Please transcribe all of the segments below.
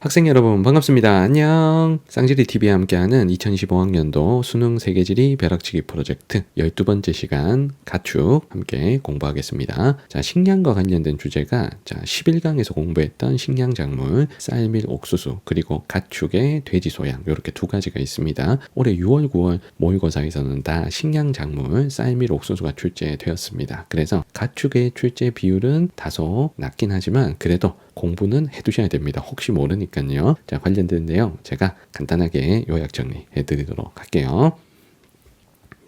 학생 여러분 반갑습니다. 안녕. 쌍지리 TV와 함께하는 2025학년도 수능 세계지리 벼락치기 프로젝트 12번째 시간 가축 함께 공부하겠습니다. 자, 식량과 관련된 주제가 11강에서 공부했던 식량 작물, 쌀, 옥수수, 그리고 가축의 돼지 소양 이렇게 두 가지가 있습니다. 올해 6월, 9월 모의고사에서는 다 식량 작물, 쌀, 옥수수가 출제되었습니다. 그래서 가축의 출제 비율은 다소 낮긴 하지만 그래도 공부는 해두셔야 됩니다. 혹시 모르니까요. 자, 관련된 내용 제가 간단하게 요약 정리해 드리도록 할게요.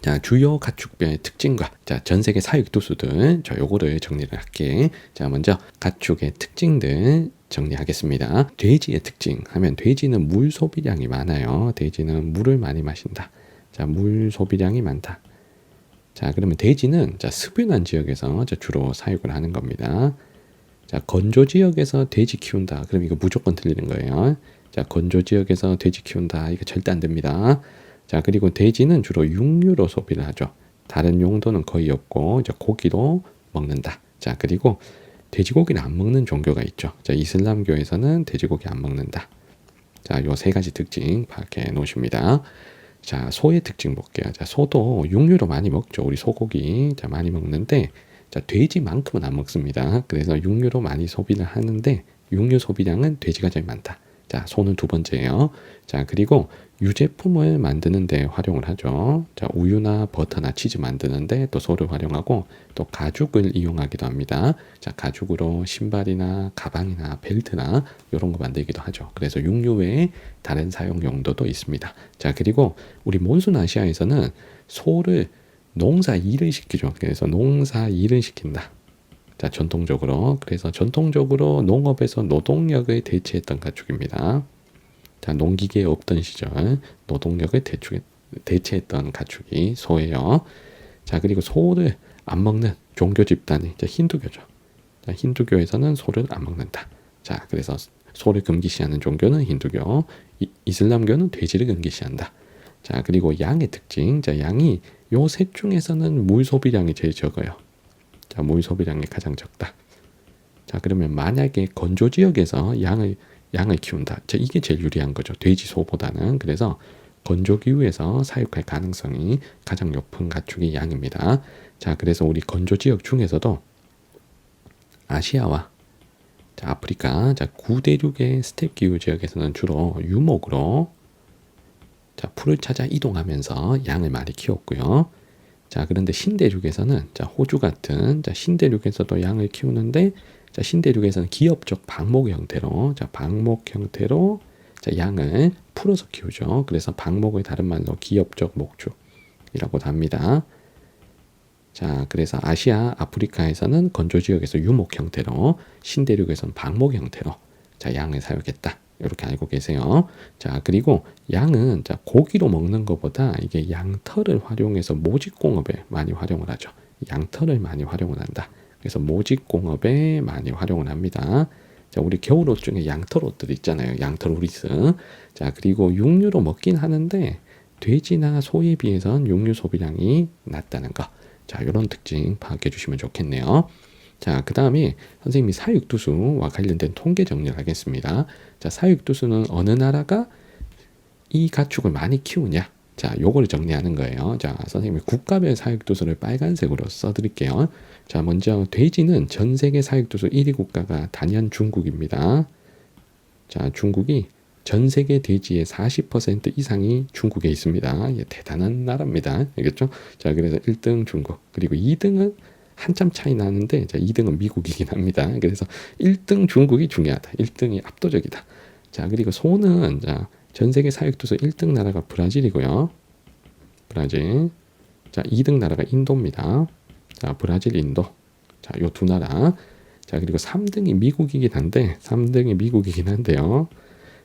자, 주요 가축별의 특징과 전 세계 사육도수들 요거를 정리를 할게. 자, 먼저 가축의 특징들 정리하겠습니다. 돼지의 특징 하면 돼지는 물 소비량이 많아요. 돼지는 물을 많이 마신다. 자, 물 소비량이 많다. 자, 그러면 돼지는 습윤한 지역에서 주로 사육을 하는 겁니다. 자, 건조 지역에서 돼지 키운다. 그럼 이거 무조건 틀리는 거예요. 자, 건조 지역에서 돼지 키운다. 이거 절대 안 됩니다. 자, 그리고 돼지는 주로 육류로 소비를 하죠. 다른 용도는 거의 없고, 고기로 먹는다. 자, 그리고 돼지고기를 안 먹는 종교가 있죠. 자, 이슬람교에서는 돼지고기 안 먹는다. 자, 요 세 가지 특징 파악해 놓으십니다. 자, 소의 특징 볼게요. 자, 소도 육류로 많이 먹죠. 우리 소고기. 자, 많이 먹는데, 자, 돼지만큼은 안 먹습니다. 그래서 육류로 많이 소비를 하는데 육류 소비량은 돼지가 제일 많다. 자, 소는 두 번째예요. 자, 그리고 유제품을 만드는 데 활용을 하죠. 자, 우유나 버터나 치즈 만드는데 또 소를 활용하고 또 가죽을 이용하기도 합니다. 자, 가죽으로 신발이나 가방이나 벨트나 이런 거 만들기도 하죠. 그래서 육류 외에 다른 사용 용도도 있습니다. 자, 그리고 우리 몬순 아시아에서는 소를 농사 일을 시키죠. 그래서 농사 일을 시킨다. 자, 전통적으로. 그래서 전통적으로 농업에서 노동력을 대체했던 가축입니다. 자, 농기계 없던 시절 노동력을 대체했던 가축이 소예요. 자, 그리고 소를 안 먹는 종교 집단이 힌두교죠. 자, 힌두교에서는 소를 안 먹는다. 자, 그래서 소를 금기시하는 종교는 힌두교, 이슬람교는 돼지를 금기시한다. 자, 그리고 양의 특징. 자, 양이 요 셋 중에서는 물 소비량이 제일 적어요. 자, 물 소비량이 가장 적다. 자, 그러면 만약에 건조 지역에서 양을 키운다. 자, 이게 제일 유리한 거죠. 돼지, 소보다는. 그래서 건조 기후에서 사육할 가능성이 가장 높은 가축이 양입니다. 자, 그래서 우리 건조 지역 중에서도 아시아와 아프리카, 구대륙의 스텝 기후 지역에서는 주로 유목으로 풀을 찾아 이동하면서 양을 많이 키웠고요. 자, 그런데 신대륙에서는 호주 같은 신대륙에서도 양을 키우는데 신대륙에서는 기업적 방목 형태로 양을 풀어서 키우죠. 그래서 방목을 다른 말로 기업적 목축이라고도 합니다. 자, 그래서 아시아, 아프리카에서는 건조 지역에서 유목 형태로, 신대륙에서는 방목 형태로 양을 사육했다. 이렇게 알고 계세요. 자, 그리고 양은 고기로 먹는 것보다 이게 양털을 활용해서 모직공업에 많이 활용을 하죠. 양털을 많이 활용을 한다. 그래서 모직공업에 많이 활용을 합니다. 자, 우리 겨울옷 중에 양털 옷들 있잖아요. 양털 우리스. 자, 그리고 육류로 먹긴 하는데 돼지나 소에 비해서는 육류 소비량이 낮다는 거. 자, 이런 특징 파악해 주시면 좋겠네요. 자, 그 다음에 선생님이 사육두수와 관련된 통계 정리를 하겠습니다. 자, 사육두수는 어느 나라가 이 가축을 많이 키우냐? 자, 요걸 정리하는 거예요. 자, 선생님이 국가별 사육두수를 빨간색으로 써드릴게요. 자, 먼저 돼지는 전 세계 사육두수 1위 국가가 단연 중국입니다. 자, 중국이 전 세계 돼지의 40% 이상이 중국에 있습니다. 이게 대단한 나라입니다. 알겠죠? 자, 그래서 1등 중국, 그리고 2등은 한참 차이 나는데 2등은 미국이긴 합니다. 그래서 1등 중국이 중요하다. 1등이 압도적이다. 자, 그리고 소는 전 세계 사육두수 1등 나라가 브라질이고요. 브라질. 자, 2등 나라가 인도입니다. 자, 브라질, 인도. 자, 요 두 나라. 자, 그리고 3등이 미국이긴 한데요.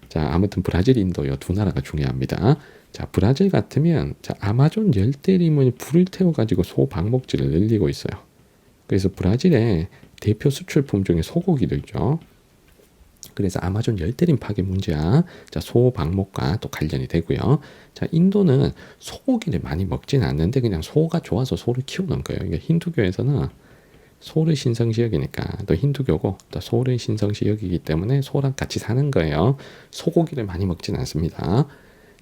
자, 아무튼 브라질, 인도 요 두 나라가 중요합니다. 자, 브라질 같으면 아마존 열대림을 불을 태워가지고 소 방목질을 늘리고 있어요. 그래서 브라질의 대표 수출품 중에 소고기도 있죠. 그래서 아마존 열대림 파괴 문제야. 자, 소 방목과 또 관련이 되고요. 자, 인도는 소고기를 많이 먹진 않는데 그냥 소가 좋아서 소를 키우는 거예요. 그러니까 힌두교에서는 소를 신성시 여기니까 또 힌두교고 또 소를 신성시 여기기 때문에 소랑 같이 사는 거예요. 소고기를 많이 먹진 않습니다.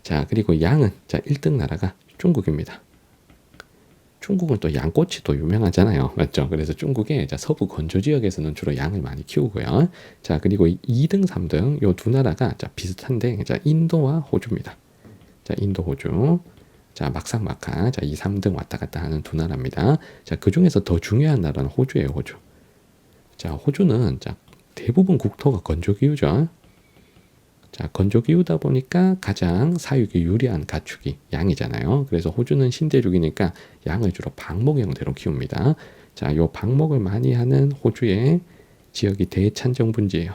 자, 그리고 양은 자 1등 나라가 중국입니다. 중국은 또 양꼬치 도 유명하잖아요. 맞죠? 그래서 중국의 자, 서부 건조 지역에서는 주로 양을 많이 키우고요. 자, 그리고 2등, 3등 요 두 나라가 자, 비슷한데 자, 인도와 호주입니다. 자, 인도, 호주. 자, 막상막하. 자, 2, 3등 왔다 갔다 하는 두 나라입니다. 자, 그 중에서 더 중요한 나라는 호주예요, 호주. 자, 호주는 자, 대부분 국토가 건조기후죠. 자, 건조기후다 보니까 가장 사육이 유리한 가축이 양이잖아요. 그래서 호주는 신대륙이니까 양을 주로 방목 형태로 키웁니다. 자, 요 방목을 많이 하는 호주의 지역이 대찬정 분지예요.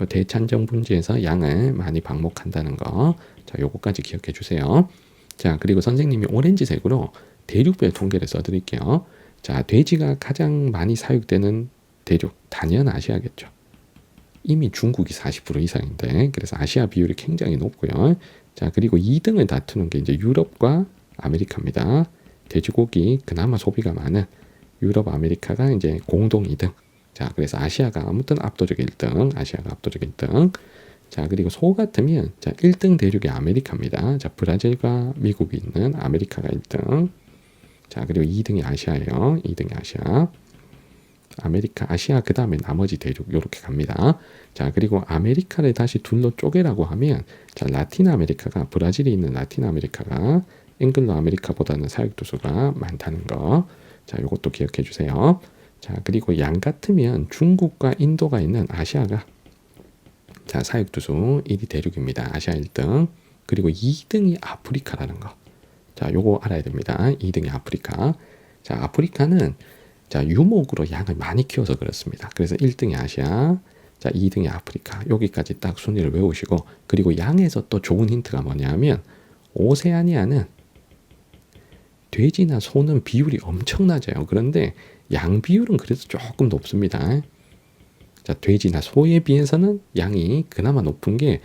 대찬정 분지에서 양을 많이 방목한다는 거. 자, 요거까지 기억해 주세요. 자, 그리고 선생님이 오렌지색으로 대륙별 통계를 써드릴게요. 자, 돼지가 가장 많이 사육되는 대륙, 단연 아시아겠죠. 이미 중국이 40% 이상인데, 그래서 아시아 비율이 굉장히 높고요. 자, 그리고 2등을 다투는 게 이제 유럽과 아메리카입니다. 돼지고기 그나마 소비가 많은 유럽, 아메리카가 이제 공동 2등. 자, 그래서 아시아가 아무튼 압도적 1등, 아시아가 압도적 1등. 자, 그리고 소 같으면 자, 1등 대륙이 아메리카입니다. 자, 브라질과 미국이 있는 아메리카가 1등. 자, 그리고 2등이 아시아예요. 2등이 아시아. 아메리카, 아시아, 그 다음에 나머지 대륙 이렇게 갑니다. 자, 그리고 아메리카를 다시 둘러 쪼개라고 하면 자, 라틴 아메리카가, 브라질이 있는 라틴 아메리카가 앵글로 아메리카보다는 사육도수가 많다는 거. 자, 이것도 기억해 주세요. 자, 그리고 양 같으면 중국과 인도가 있는 아시아가 자, 사육도수 1위 대륙입니다. 아시아 1등. 그리고 2등이 아프리카라는 거. 자, 요거 알아야 됩니다. 2등이 아프리카. 자, 아프리카는 자, 유목으로 양을 많이 키워서 그렇습니다. 그래서 1등이 아시아, 자, 2등이 아프리카. 여기까지 딱 순위를 외우시고, 그리고 양에서 또 좋은 힌트가 뭐냐면 오세아니아는 돼지나 소는 비율이 엄청 낮아요. 그런데 양 비율은 그래도 조금 높습니다. 자, 돼지나 소에 비해서는 양이 그나마 높은 게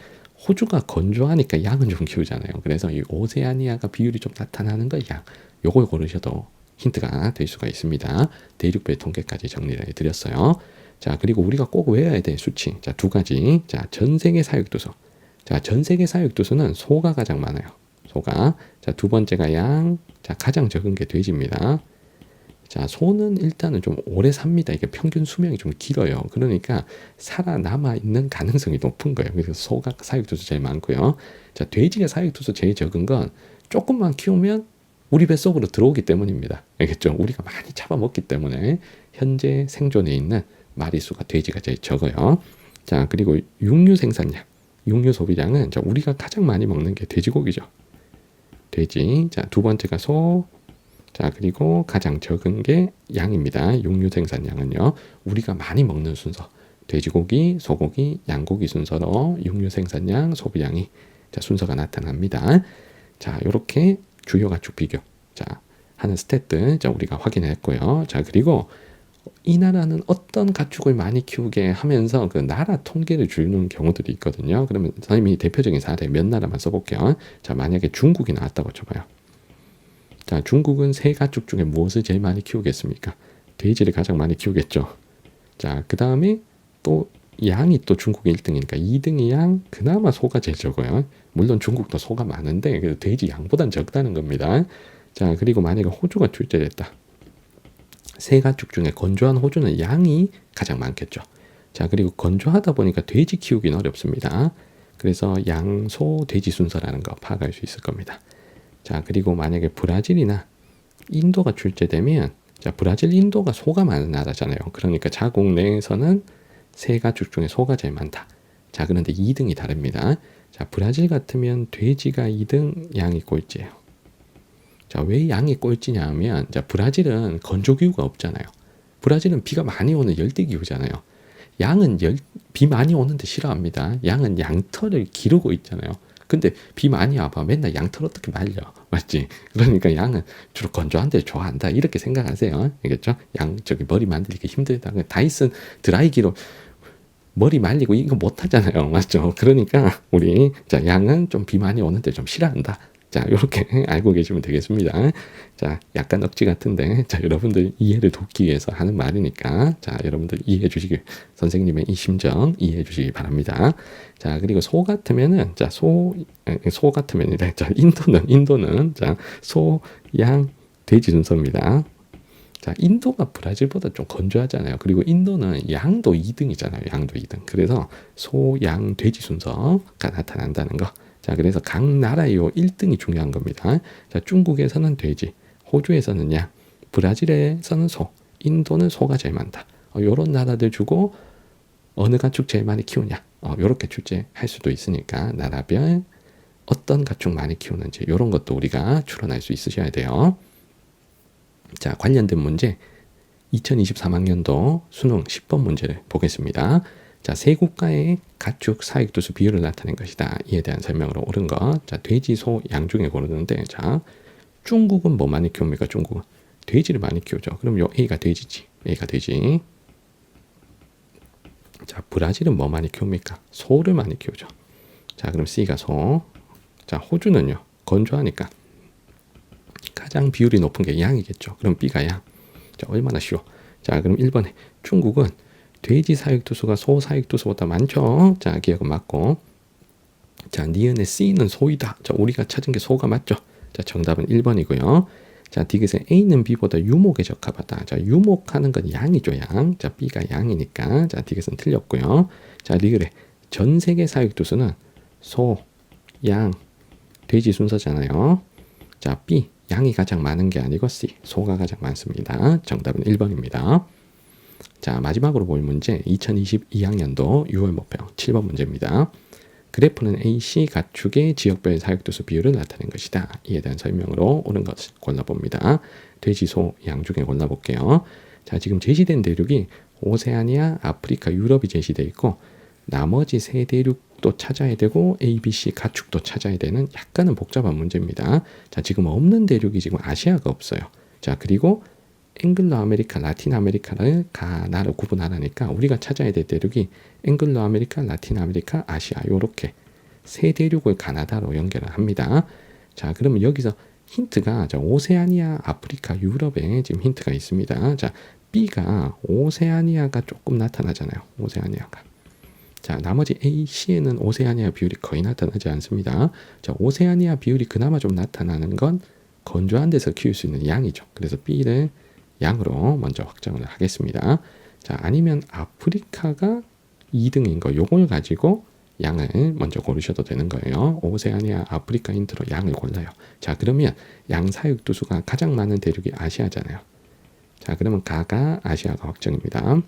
호주가 건조하니까 양은 좀 키우잖아요. 그래서 이 오세아니아가 비율이 좀 나타나는 거 양. 요걸 고르셔도 힌트가 될 수가 있습니다. 대륙별 통계까지 정리를 해드렸어요. 자, 그리고 우리가 꼭 외워야 될 수치. 자, 두 가지. 자, 전 세계 사육도수. 자, 전 세계 사육도수는 소가 가장 많아요. 소가. 자, 두 번째가 양. 자, 가장 적은 게 돼지입니다. 자, 소는 일단은 좀 오래 삽니다. 이게 평균 수명이 좀 길어요. 그러니까 살아남아 있는 가능성이 높은 거예요. 그래서 소가 사육도수 제일 많고요. 자, 돼지가 사육도수 제일 적은 건 조금만 키우면 우리 뱃속으로 들어오기 때문입니다. 알겠죠? 우리가 많이 잡아먹기 때문에 현재 생존에 있는 마리수가 돼지가 제일 적어요. 자, 그리고 육류 생산량, 육류 소비량은 자, 우리가 가장 많이 먹는 게 돼지고기죠. 돼지. 자, 두 번째가 소. 자, 그리고 가장 적은 게 양입니다. 육류 생산량은요. 우리가 많이 먹는 순서. 돼지고기, 소고기, 양고기 순서로 육류 생산량, 소비량이 자, 순서가 나타납니다. 자, 요렇게 주요 가축 비교. 자, 하는 스탯들 자, 우리가 확인했고요. 자, 그리고 이 나라는 어떤 가축을 많이 키우게 하면서 그 나라 통계를 주는 경우들이 있거든요. 그러면 선생님이 대표적인 사례 몇 나라만 써볼게요. 자, 만약에 중국이 나왔다고 쳐봐요. 자, 중국은 세 가축 중에 무엇을 제일 많이 키우겠습니까? 돼지를 가장 많이 키우겠죠. 자, 그 다음에 또 양이 또 중국이 1등이니까 2등이 양, 그나마 소가 제일 적어요. 물론 중국도 소가 많은데 그래도 돼지 양보단 적다는 겁니다. 자, 그리고 만약에 호주가 출제됐다. 세 가축 중에 건조한 호주는 양이 가장 많겠죠. 자, 그리고 건조하다 보니까 돼지 키우기는 어렵습니다. 그래서 양, 소, 돼지 순서라는 거 파악할 수 있을 겁니다. 자, 그리고 만약에 브라질이나 인도가 출제되면 자, 브라질, 인도가 소가 많은 나라잖아요. 그러니까 자국 내에서는 세 가축 중에 소가 제일 많다. 자, 그런데 2등이 다릅니다. 자, 브라질 같으면 돼지가 2등, 양이 꼴찌예요. 자, 왜 양이 꼴찌냐 하면 자, 브라질은 건조기후가 없잖아요. 브라질은 비가 많이 오는 열대기후잖아요. 양은 비 많이 오는데 싫어합니다. 양은 양털을 기르고 있잖아요. 근데 비 많이 와봐 맨날 양털 어떻게 말려, 맞지? 그러니까 양은 주로 건조한 데 좋아한다 이렇게 생각하세요. 알겠죠? 양 저기 머리 만들기 힘들다. 다이슨 드라이기로 머리 말리고 이거 못 하잖아요, 맞죠? 그러니까 우리 자, 양은 좀 비 많이 오는데 좀 싫어한다. 자, 이렇게 알고 계시면 되겠습니다. 자, 약간 억지 같은데, 자, 여러분들 이해를 돕기 위해서 하는 말이니까, 자, 여러분들 이해해 주시길, 선생님의 이 심정 이해해 주시기 바랍니다. 자, 그리고 소 같으면은, 자, 소 같으면이래. 자, 인도는, 자, 소, 양, 돼지 순서입니다. 자, 인도가 브라질보다 좀 건조하잖아요. 그리고 인도는 양도 2등이잖아요. 양도 2등. 그래서 소, 양, 돼지 순서가 나타난다는 거. 자, 그래서 각 나라의 1등이 중요한 겁니다. 자, 중국에서는 돼지, 호주에서는 양, 브라질에서는 소, 인도는 소가 제일 많다. 요런 나라들 주고 어느 가축 제일 많이 키우냐. 요렇게 출제할 수도 있으니까 나라별 어떤 가축 많이 키우는지 요런 것도 우리가 추론할 수 있으셔야 돼요. 자, 관련된 문제 2023학년도 수능 10번 문제를 보겠습니다. 자, 세 국가의 가축 사육도수 비율을 나타낸 것이다. 이에 대한 설명으로 옳은 것. 자, 돼지, 소, 양 중에 고르는데, 자, 중국은 뭐 많이 키웁니까? 중국은 돼지를 많이 키우죠. 그럼 요 A가 돼지지. A가 돼지. 자, 브라질은 뭐 많이 키웁니까? 소를 많이 키우죠. 자, 그럼 C가 소. 자, 호주는요, 건조하니까 가장 비율이 높은 게 양이겠죠. 그럼 B가 양. 자, 얼마나 쉬워. 자, 그럼 1번에 중국은 돼지 사육도수가 소 사육도수보다 많죠. 자, 기억은 맞고. 자, 니은의 C는 소이다. 자, 우리가 찾은 게 소가 맞죠. 자, 정답은 1번이고요. 자, 디귿의 A는 B보다 유목에 적합하다. 자, 유목하는 건 양이죠, 양. 자, B가 양이니까. 자, 디귿은 틀렸고요. 자, 리을의 전 세계 사육도수는 소, 양, 돼지 순서잖아요. 자, B. 양이 가장 많은 게 아니고 C. 소가 가장 많습니다. 정답은 1번입니다. 자, 마지막으로 볼 문제 2022학년도 6월 목표 7번 문제입니다. 그래프는 AC 가축의 지역별 사육도수 비율을 나타낸 것이다. 이에 대한 설명으로 옳은 것을 골라봅니다. 돼지, 소, 양 중에 골라볼게요. 자, 지금 제시된 대륙이 오세아니아, 아프리카, 유럽이 제시되어 있고 나머지 세 대륙도 찾아야 되고 A, B, C 가축도 찾아야 되는 약간은 복잡한 문제입니다. 자, 지금 없는 대륙이 지금 아시아가 없어요. 자, 그리고 앵글로 아메리카, 라틴 아메리카를 나라 구분하라니까 우리가 찾아야 될 대륙이 앵글로 아메리카, 라틴 아메리카, 아시아 요렇게 세 대륙을 가나다로 연결을 합니다. 자, 그러면 여기서 힌트가 자, 오세아니아, 아프리카, 유럽에 지금 힌트가 있습니다. 자, B가 오세아니아가 조금 나타나잖아요. 오세아니아가. 자, 나머지 A, C에는 오세아니아 비율이 거의 나타나지 않습니다. 자, 오세아니아 비율이 그나마 좀 나타나는 건 건조한 데서 키울 수 있는 양이죠. 그래서 B를 양으로 먼저 확정을 하겠습니다. 자, 아니면 아프리카가 2등인 거 요걸 가지고 양을 먼저 고르셔도 되는 거예요. 오세아니아, 아프리카 힌트로 양을 골라요. 자, 그러면 양 사육도수가 가장 많은 대륙이 아시아잖아요. 자, 그러면 가가 아시아가 확정입니다.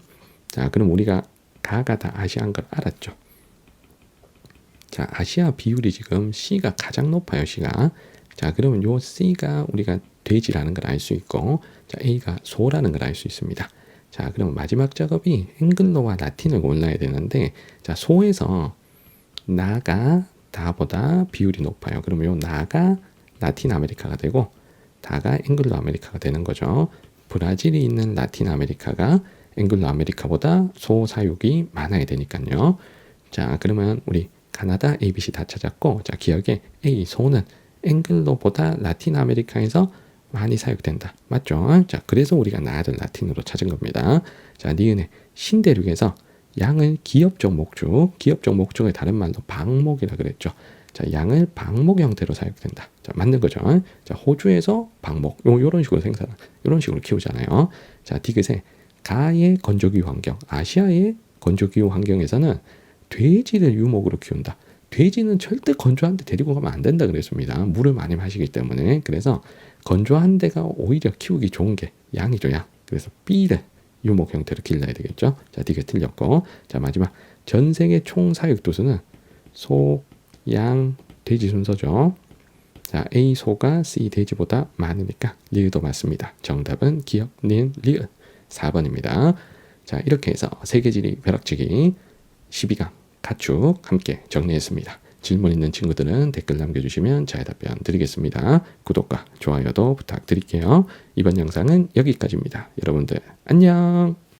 자, 그럼 우리가 가가 다 아시아인 걸 알았죠. 자, 아시아 비율이 지금 C가 가장 높아요. C가. 자, 그러면 요 C가 우리가 돼지라는 걸 알 수 있고, 자, A가 소라는 걸 알 수 있습니다. 자, 그럼 마지막 작업이 앵글로와 라틴을 골라야 되는데, 자, 소에서 나가 다보다 비율이 높아요. 그러면 요 나가 라틴 아메리카가 되고, 다가 앵글로 아메리카가 되는 거죠. 브라질이 있는 라틴 아메리카가 앵글로 아메리카보다 소 사육이 많아야 되니까요. 자, 그러면 우리 가나다, ABC 다 찾았고, 자, 기억에 A, 소는 앵글로보다 라틴 아메리카에서 많이 사육된다. 맞죠? 자, 그래서 우리가 나를 라틴으로 찾은 겁니다. 자, 니은의 신대륙에서 양을 기업적 목축을 다른 말로 방목이라 그랬죠. 자, 양을 방목 형태로 사육된다. 자, 맞는 거죠. 자, 호주에서 방목, 요런 식으로 요런 식으로 키우잖아요. 자, 디귿의 가의 건조기후 환경, 아시아의 건조기후 환경에서는 돼지를 유목으로 키운다. 돼지는 절대 건조한 데 데리고 가면 안 된다 그랬습니다. 물을 많이 마시기 때문에. 그래서 건조한 데가 오히려 키우기 좋은 게 양이죠, 양. 그래서 B를 유목 형태로 길러야 되겠죠. 자, D가 틀렸고. 자, 마지막 전 세계 총 사육도수는 소, 양, 돼지 순서죠. 자, A 소가 C 돼지보다 많으니까 리을도 맞습니다. 정답은 기억, 니은, 리을 4번입니다. 자, 이렇게 해서 세계지리 벼락치기 12강 가축 함께 정리했습니다. 질문 있는 친구들은 댓글 남겨주시면 잘 답변 드리겠습니다. 구독과 좋아요도 부탁드릴게요. 이번 영상은 여기까지입니다. 여러분들 안녕.